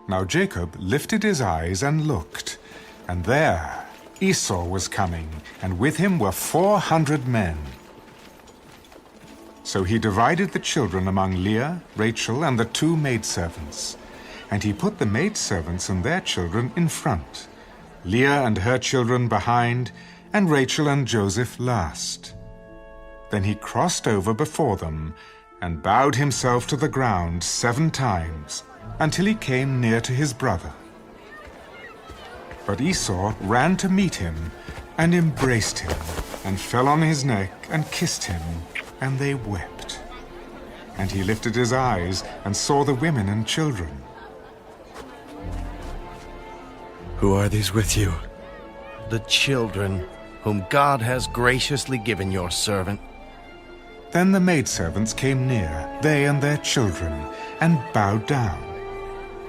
Now Jacob lifted his eyes and looked, and there Esau was coming, and with him were 400 men. So he divided the children among Leah, Rachel, and the 2 maidservants. And he put the maidservants and their children in front, Leah and her children behind, and Rachel and Joseph last. Then he crossed over before them, and bowed himself to the ground 7 times, until he came near to his brother. But Esau ran to meet him, and embraced him, and fell on his neck, and kissed him, and they wept. And he lifted his eyes, and saw the women and children. Who are these with you? The children whom God has graciously given your servant. Then the maidservants came near, they and their children, and bowed down.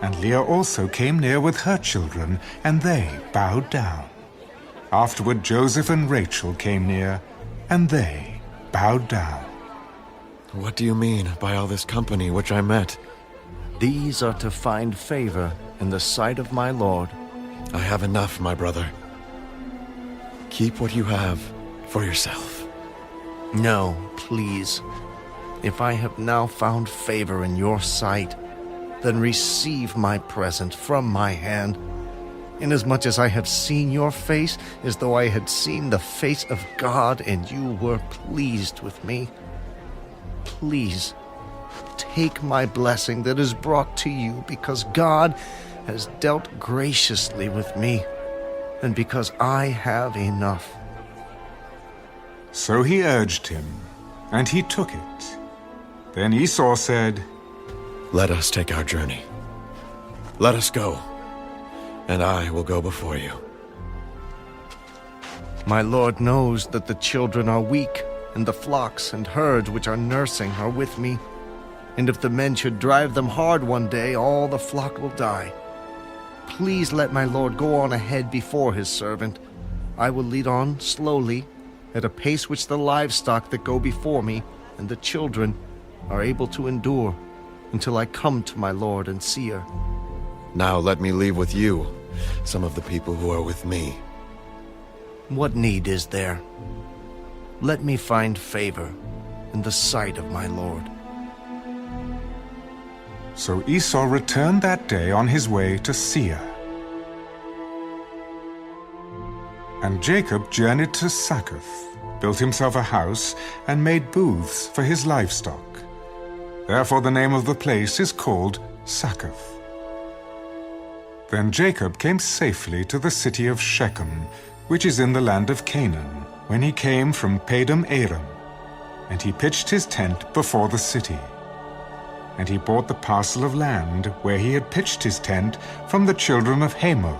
And Leah also came near with her children, and they bowed down. Afterward Joseph and Rachel came near, and they bowed down. What do you mean by all this company which I met? These are to find favor in the sight of my Lord. I have enough, my brother. Keep what you have for yourself. No, please. If I have now found favor in your sight, then receive my present from my hand, inasmuch as I have seen your face as though I had seen the face of God, and you were pleased with me. Please, take my blessing that is brought to you, because God has dealt graciously with me, and because I have enough. So he urged him, and he took it. Then Esau said, Let us take our journey. Let us go, and I will go before you. My Lord knows that the children are weak, and the flocks and herds which are nursing are with me. And if the men should drive them hard one day, all the flock will die. Please let my Lord go on ahead before his servant. I will lead on slowly, at a pace which the livestock that go before me and the children are able to endure, until I come to my Lord and see her. Now let me leave with you some of the people who are with me. What need is there? Let me find favor in the sight of my Lord. So Esau returned that day on his way to Seir. And Jacob journeyed to Succoth, built himself a house, and made booths for his livestock. Therefore the name of the place is called Succoth. Then Jacob came safely to the city of Shechem, which is in the land of Canaan, when he came from Padam Aram, and he pitched his tent before the city. And he bought the parcel of land where he had pitched his tent from the children of Hamor,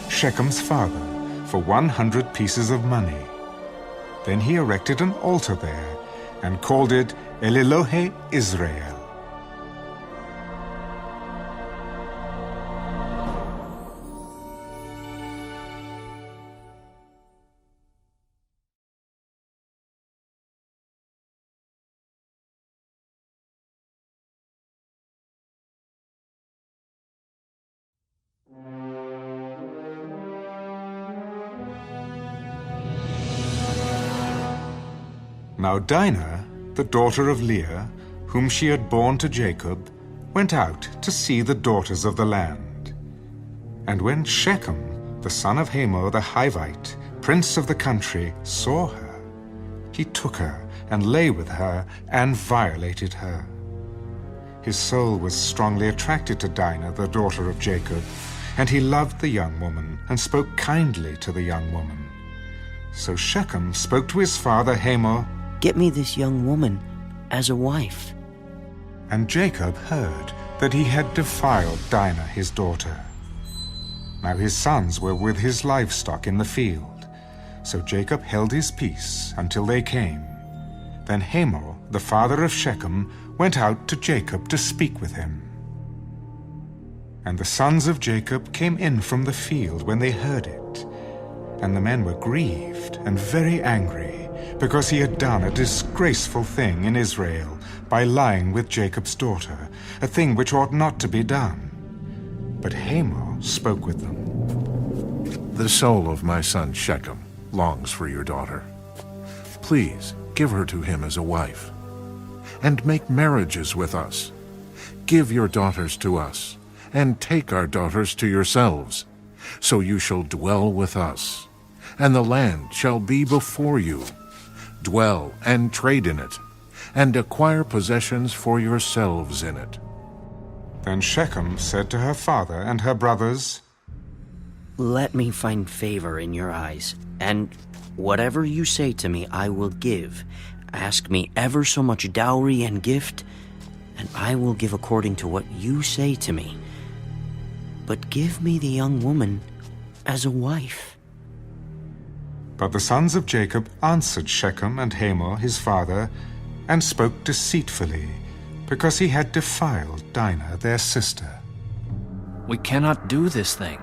Shechem's father, for 100 pieces of money. Then he erected an altar there, and called it El-Elohe Israel. Now Dinah, the daughter of Leah, whom she had borne to Jacob, went out to see the daughters of the land. And when Shechem, the son of Hamor the Hivite, prince of the country, saw her, he took her and lay with her and violated her. His soul was strongly attracted to Dinah, the daughter of Jacob, and he loved the young woman and spoke kindly to the young woman. So Shechem spoke to his father Hamor, Get me this young woman as a wife. And Jacob heard that he had defiled Dinah his daughter. Now his sons were with his livestock in the field, so Jacob held his peace until they came. Then Hamor, the father of Shechem, went out to Jacob to speak with him. And the sons of Jacob came in from the field when they heard it. And the men were grieved and very angry, because he had done a disgraceful thing in Israel by lying with Jacob's daughter, a thing which ought not to be done. But Hamor spoke with them. The soul of my son Shechem longs for your daughter. Please give her to him as a wife, and make marriages with us. Give your daughters to us, and take our daughters to yourselves, so you shall dwell with us, and the land shall be before you. Dwell and trade in it, and acquire possessions for yourselves in it. Then Shechem said to her father and her brothers, Let me find favor in your eyes, and whatever you say to me I will give. Ask me ever so much dowry and gift, and I will give according to what you say to me. But give me the young woman as a wife. But the sons of Jacob answered Shechem and Hamor his father, and spoke deceitfully, because he had defiled Dinah their sister. We cannot do this thing,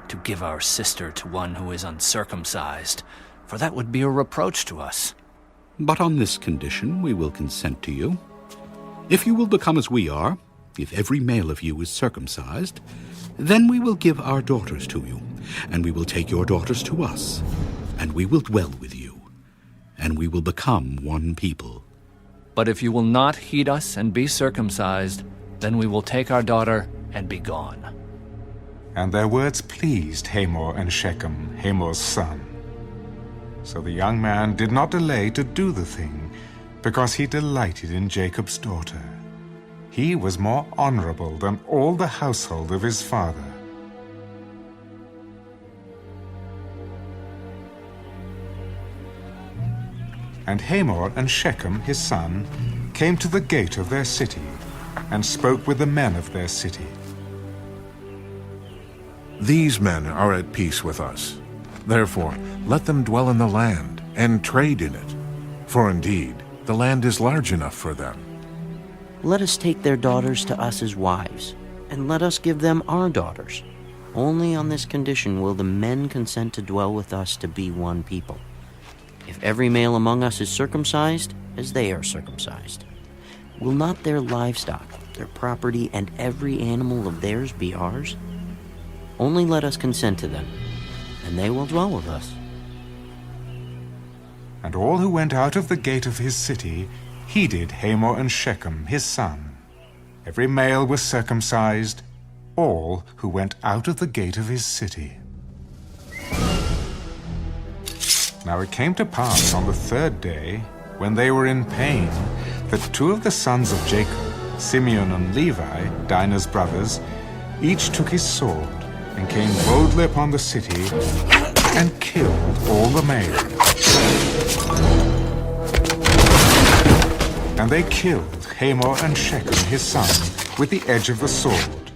to give our sister to one who is uncircumcised, for that would be a reproach to us. But on this condition we will consent to you. If you will become as we are, if every male of you is circumcised, then we will give our daughters to you, and we will take your daughters to us, and we will dwell with you, and we will become one people. But if you will not heed us and be circumcised, then we will take our daughter and be gone. And their words pleased Hamor and Shechem, Hamor's son. So the young man did not delay to do the thing, because he delighted in Jacob's daughter. He was more honorable than all the household of his father. And Hamor and Shechem his son came to the gate of their city, and spoke with the men of their city. These men are at peace with us. Therefore, let them dwell in the land, and trade in it. For indeed, the land is large enough for them. Let us take their daughters to us as wives, and let us give them our daughters. Only on this condition will the men consent to dwell with us to be one people. If every male among us is circumcised, as they are circumcised, will not their livestock, their property, and every animal of theirs be ours? Only let us consent to them, and they will dwell with us. And all who went out of the gate of his city heeded Hamor and Shechem his son. Every male was circumcised, all who went out of the gate of his city. Now it came to pass on the third day, when they were in pain, that two of the sons of Jacob, Simeon and Levi, Dinah's brothers, each took his sword, and came boldly upon the city, and killed all the males. And they killed Hamor and Shechem his son with the edge of the sword,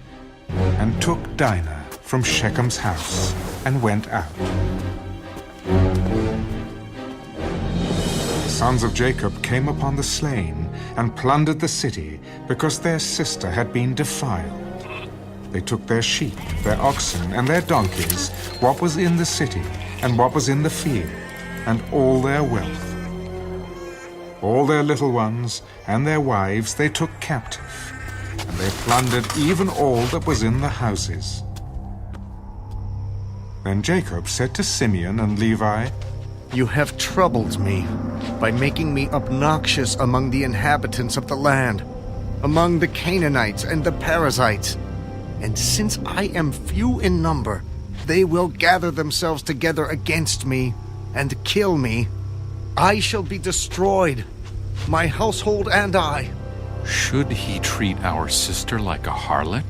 and took Dinah from Shechem's house, and went out. The sons of Jacob came upon the slain, and plundered the city, because their sister had been defiled. They took their sheep, their oxen, and their donkeys, what was in the city, and what was in the field, and all their wealth. All their little ones and their wives they took captive, and they plundered even all that was in the houses. Then Jacob said to Simeon and Levi, You have troubled me by making me obnoxious among the inhabitants of the land, among the Canaanites and the Perizzites. And since I am few in number, they will gather themselves together against me and kill me. I shall be destroyed, my household and I. Should he treat our sister like a harlot?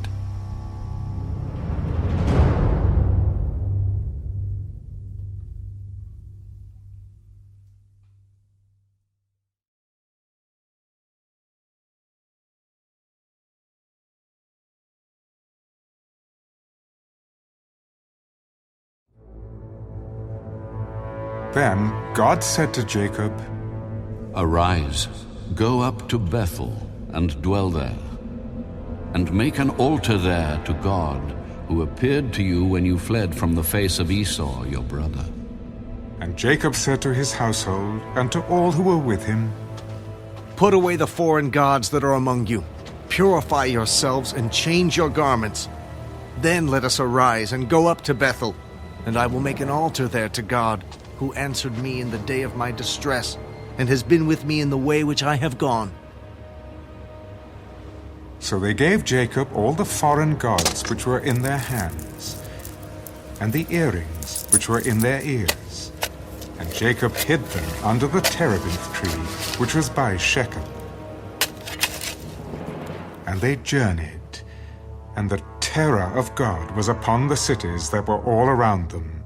Then God said to Jacob, Arise, go up to Bethel, and dwell there, and make an altar there to God, who appeared to you when you fled from the face of Esau, your brother. And Jacob said to his household and to all who were with him, Put away the foreign gods that are among you. Purify yourselves and change your garments. Then let us arise and go up to Bethel, and I will make an altar there to God, who answered me in the day of my distress, and has been with me in the way which I have gone." So they gave Jacob all the foreign gods which were in their hands, and the earrings which were in their ears. And Jacob hid them under the terebinth tree, which was by Shechem. And they journeyed, and the terror of God was upon the cities that were all around them,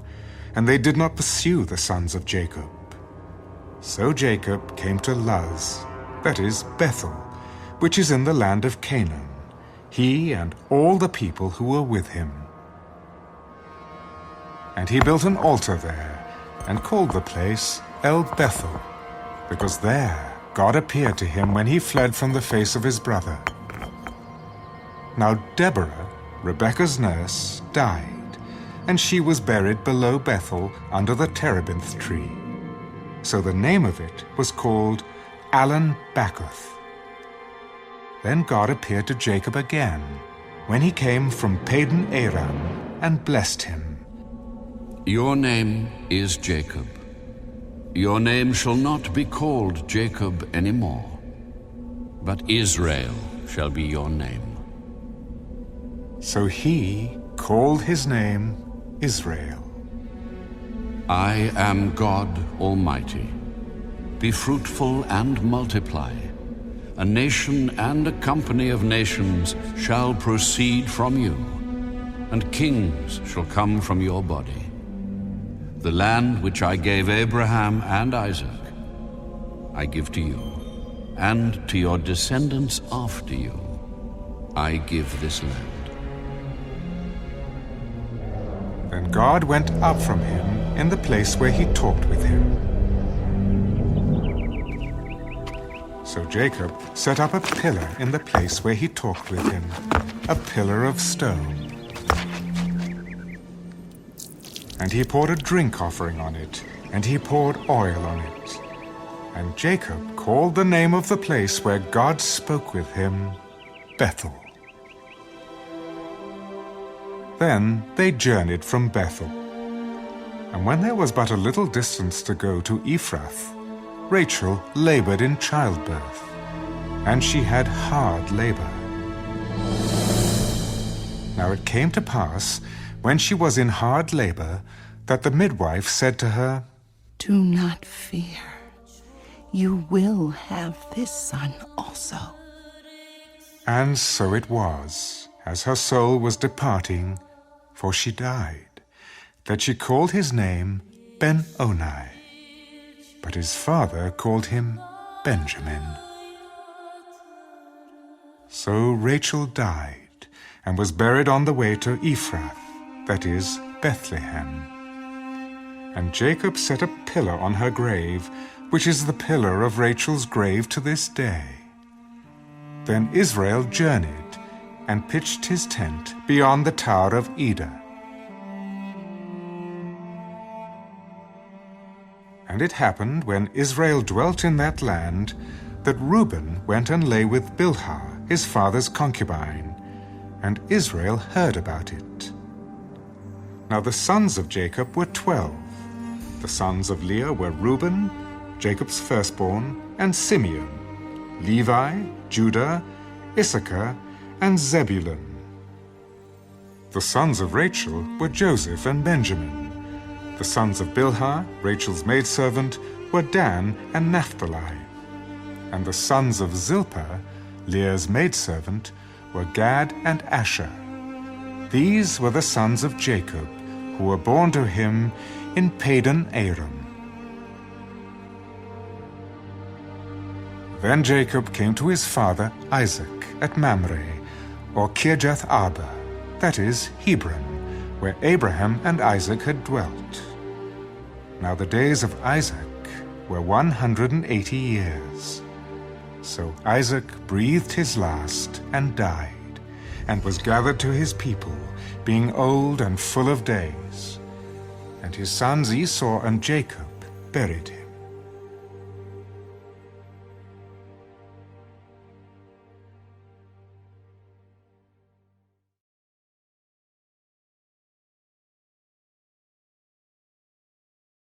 and they did not pursue the sons of Jacob. So Jacob came to Luz, that is, Bethel, which is in the land of Canaan, he and all the people who were with him. And he built an altar there, and called the place El Bethel, because there God appeared to him when he fled from the face of his brother. Now Deborah, Rebekah's nurse, died, and she was buried below Bethel under the terebinth tree. So the name of it was called Allon Bacuth. Then God appeared to Jacob again, when he came from Padan Aram, and blessed him. Your name is Jacob. Your name shall not be called Jacob anymore, but Israel shall be your name. So he called his name Israel. I am God Almighty. Be fruitful and multiply. A nation and a company of nations shall proceed from you, and kings shall come from your body. The land which I gave Abraham and Isaac, I give to you, and to your descendants after you, I give this land. Then God went up from him in the place where he talked with him. So Jacob set up a pillar in the place where he talked with him, a pillar of stone. And he poured a drink offering on it, and he poured oil on it. And Jacob called the name of the place where God spoke with him, Bethel. Then they journeyed from Bethel. And when there was but a little distance to go to Ephrath, Rachel labored in childbirth, and she had hard labor. Now it came to pass, when she was in hard labor, that the midwife said to her, "Do not fear. You will have this son also." And so it was, as her soul was departing, for she died, that she called his name Ben-Oni. But his father called him Benjamin. So Rachel died, and was buried on the way to Ephrath, that is, Bethlehem. And Jacob set a pillar on her grave, which is the pillar of Rachel's grave to this day. Then Israel journeyed, and pitched his tent beyond the tower of Eder. And it happened, when Israel dwelt in that land, that Reuben went and lay with Bilhah, his father's concubine, and Israel heard about it. Now the sons of Jacob were 12. The sons of Leah were Reuben, Jacob's firstborn, and Simeon, Levi, Judah, Issachar, and Zebulun. The sons of Rachel were Joseph and Benjamin. The sons of Bilhah, Rachel's maidservant, were Dan and Naphtali. And the sons of Zilpah, Leah's maidservant, were Gad and Asher. These were the sons of Jacob, who were born to him in Padan Aram. Then Jacob came to his father Isaac at Mamre, or Kirjath Arba, that is, Hebron, where Abraham and Isaac had dwelt. Now the days of Isaac were 180 years. So Isaac breathed his last and died, and was gathered to his people, being old and full of days. And his sons Esau and Jacob buried him.